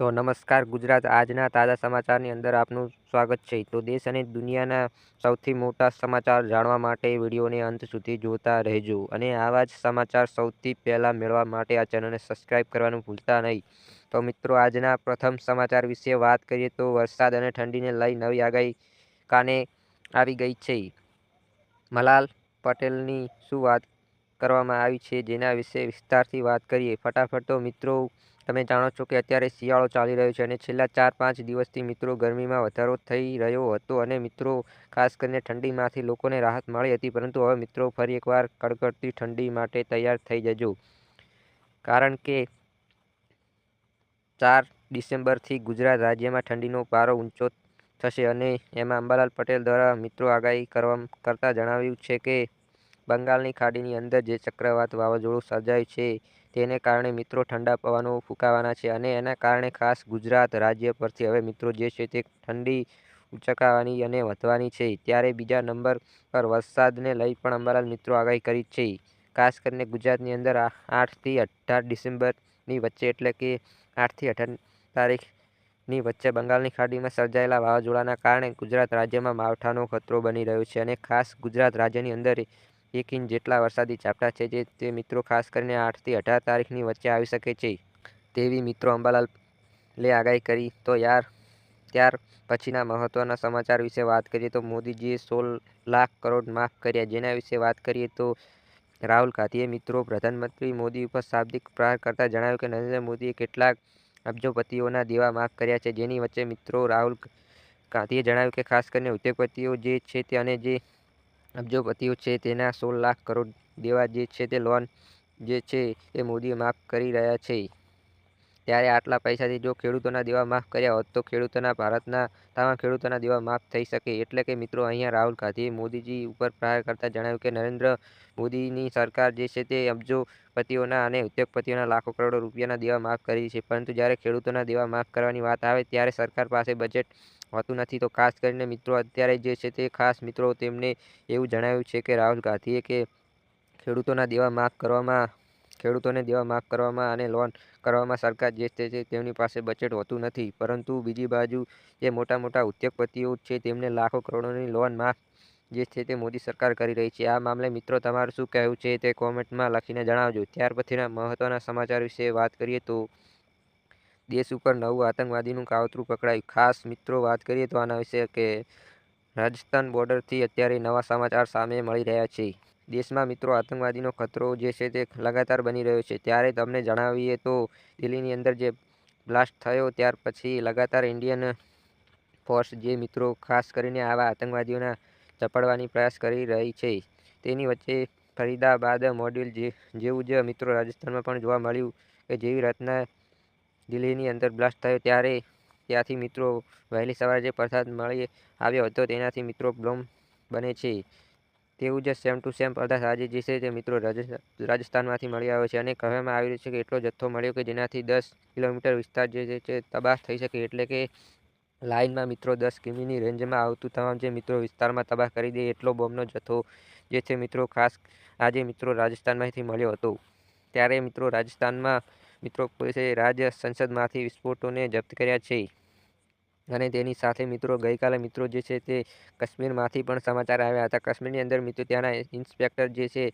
તો નમસ્કાર ગુજરાત, આજના તાજા સમાચારની અંદર આપનું સ્વાગત છે. તો દેશ અને દુનિયાના સૌથી મોટા સમાચાર જાણવા માટે વિડીયોને અંત સુધી જોતા રહેજો અને આવા જ સમાચાર સૌથી પહેલાં મેળવવા માટે આ ચેનલને સબસ્ક્રાઈબ કરવાનું ભૂલતા નહીં. તો મિત્રો, આજના પ્રથમ સમાચાર વિશે વાત કરીએ તો વરસાદ અને ઠંડીને લઈ નવી આગાહી કાને આવી ગઈ છે. મલાલ પટેલની શું વાત કરવામાં આવી છે, જેના વિશે વિસ્તારથી વાત કરીએ. ફટાફટ તો મિત્રો, તમે જાણો છો કે અત્યારે શિયાળો ચાલી રહ્યો છે અને છેલ્લા 4-5 દિવસથી મિત્રો ગરમીમાં વધારો થઈ રહ્યો હતો અને મિત્રો ખાસ કરીને ઠંડીમાંથી લોકોને રાહત મળી હતી. પરંતુ હવે મિત્રો ફરી એકવાર કડકડતી ઠંડી માટે તૈયાર થઈ જજો, કારણ કે 4 ડિસેમ્બરથી ગુજરાત રાજ્યમાં ઠંડીનો પારો ઊંચો થશે અને એમાં અંબાલાલ પટેલ દ્વારા મિત્રો આગાહી કરતા જણાવ્યું છે કે બંગાળની ખાડીની અંદર જે ચક્રવાત વાવાઝોડું સર્જાયું છે તેને કારણે મિત્રો ઠંડા પવનો ફૂંકાવાના છે અને એના કારણે ખાસ ગુજરાત રાજ્ય પરથી હવે મિત્રો જે છે તે ઠંડી ઉચકાવાની અને વધવાની છે. ત્યારે બીજા નંબર પર વરસાદને લઈ પણ અંબાલાલ મિત્રો આગાહી કરી છે. ખાસ કરીને ગુજરાતની અંદર 8 થી 18 ડિસેમ્બરની વચ્ચે, એટલે કે 8 થી 18 તારીખની વચ્ચે બંગાળની ખાડીમાં સર્જાયેલા વાવાઝોડાના કારણે ગુજરાત રાજ્યમાં માવઠાનો ખતરો બની રહ્યો છે અને ખાસ ગુજરાત રાજ્યની અંદર 1 ઇંચ જેટલા વરસાદી ઝાપટા છે જે તે મિત્રો ખાસ કરીને 8 થી 18 તારીખની વચ્ચે આવી શકે છે તેવી મિત્રો અંબાલાલે આગાહી કરી. તો ત્યાર પછીના મહત્વના સમાચાર વિશે વાત કરીએ તો મોદીજીએ 16 લાખ કરોડ માફ કર્યા, જેના વિશે વાત કરીએ તો રાહુલ ગાંધીએ મિત્રો પ્રધાનમંત્રી મોદી ઉપર શાબ્દિક પ્રહાર કરતા જણાવ્યું કે નરેન્દ્ર મોદીએ કેટલાક અબજોપતિઓના દેવા માફ કર્યા છે. જેની વચ્ચે મિત્રો રાહુલ ગાંધીએ જણાવ્યું કે ખાસ કરીને ઉદ્યોગપતિઓ જે છે તે અને જે અબજોપતિઓ છે તેના 16 લાખ કરોડ દેવા જે છે તે લોન જે છે એ મોદીએ માફ કરી રહ્યા છે. ત્યારે આટલા પૈસાથી જો ખેડૂતોના દેવા માફ કર્યા હોત તો ભારતના તમામ ખેડૂતોના દેવા માફ થઈ શકે. એટલે કે મિત્રો અહીંયા રાહુલ ગાંધીએ મોદીજી ઉપર પ્રહાર કરતા જણાવ્યું કે નરેન્દ્ર મોદીની સરકાર જે છે તે અબજોપતિઓના અને ઉદ્યોગપતિઓના લાખો કરોડો રૂપિયાના દેવા માફ કરી છે. પરંતુ જ્યારે ખેડૂતોના દેવા માફ કરવાની વાત આવે ત્યારે સરકાર પાસે બજેટ હોતું નથી. તો ખાસ કરીને મિત્રો અત્યારે જે છે તે ખાસ મિત્રો તેમને એવું જણાવ્યું છે કે રાહુલ ગાંધીએ કે ખેડૂતોને દેવા માફ કરવામાં અને લોન કરવામાં સરકાર જે છે તેમની પાસે બજેટ હોતું નથી. પરંતુ બીજી બાજુ જે મોટા ઉદ્યોગપતિઓ છે તેમને લાખો કરોડોની લોન માફ જે છે તે મોદી સરકાર કરી રહી છે. આ મામલે મિત્રો તમારું શું કહેવું છે તે કોમેન્ટમાં લખીને જણાવજો. ત્યાર પછીના મહત્વના સમાચાર વિશે વાત કરીએ તો દેશ ઉપર નવું આતંકવાદીનું કાવતરું પકડાયું. ખાસ મિત્રો વાત કરીએ તો આના વિશે કે રાજસ્થાન બોર્ડરથી અત્યારે નવા સમાચાર સામે મળી રહ્યા છે. દેશમાં મિત્રો આતંકવાદીનો ખતરો જે છે તે લગાતાર બની રહ્યો છે. ત્યારે તમને જણાવીએ તો દિલ્હીની અંદર જે બ્લાસ્ટ થયો ત્યાર પછી લગાતાર ઇન્ડિયન ફોર્સ જે મિત્રો ખાસ કરીને આવા આતંકવાદીઓના ઝપાડવાની પ્રયાસ કરી રહી છે. તેની વચ્ચે ફરીદાબાદ મોડ્યુલ જેવું જ મિત્રો રાજસ્થાનમાં પણ જોવા મળ્યું કે જેવી રાતના દિલ્હીની અંદર બ્લાસ્ટ થયો ત્યારે ત્યાંથી મિત્રો વહેલી સવારે જે પ્રસાદ મળી આવ્યો હતો તેનાથી મિત્રો બોમ્બ બને છે. તેવું જ સેમ ટુ સેમ પદાર્થ આજે જે છે તે મિત્રો રાજસ્થાનમાંથી મળી આવ્યો છે અને કહેવામાં આવી રહ્યું છે કે એટલો જથ્થો મળ્યો કે જેનાથી 10 કિલોમીટર વિસ્તાર જે છે તબાહ થઈ શકે. એટલે કે લાઇનમાં મિત્રો 10 કિમીની રેન્જમાં આવતું તમામ જે મિત્રો વિસ્તારમાં તબાહ કરી દે એટલો બોમ્બનો જથ્થો જે છે મિત્રો ખાસ આજે મિત્રો રાજસ્થાનમાંથી મળ્યો હતો. ત્યારે મિત્રો રાજસ્થાનમાં મિત્રો પોલીસે રાજ્ય સંસદમાંથી વિસ્ફોટોને જપ્ત કર્યા છે અને તેની સાથે મિત્રો ગઈકાલે મિત્રો જે છે તે કાશ્મીરમાંથી પણ સમાચાર આવ્યા હતા. કાશ્મીરની અંદર મિત્રો ત્યાંના ઇન્સ્પેક્ટર જે છે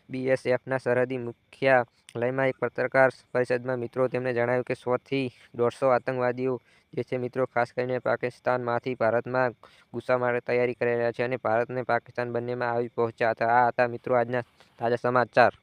BSFના સરહદી મુખ્યાલયમાં એક પત્રકાર પરિષદમાં મિત્રો તેમણે જણાવ્યું કે 100 થી 150 આતંકવાદીઓ જે છે મિત્રો ખાસ કરીને પાકિસ્તાનમાંથી ભારતમાં ઘૂસવા માટે તૈયારી કરી રહ્યા છે અને ભારત અને પાકિસ્તાન બંનેમાં આવી પહોંચ્યા હતા. આ હતા મિત્રો આજના તાજા સમાચાર.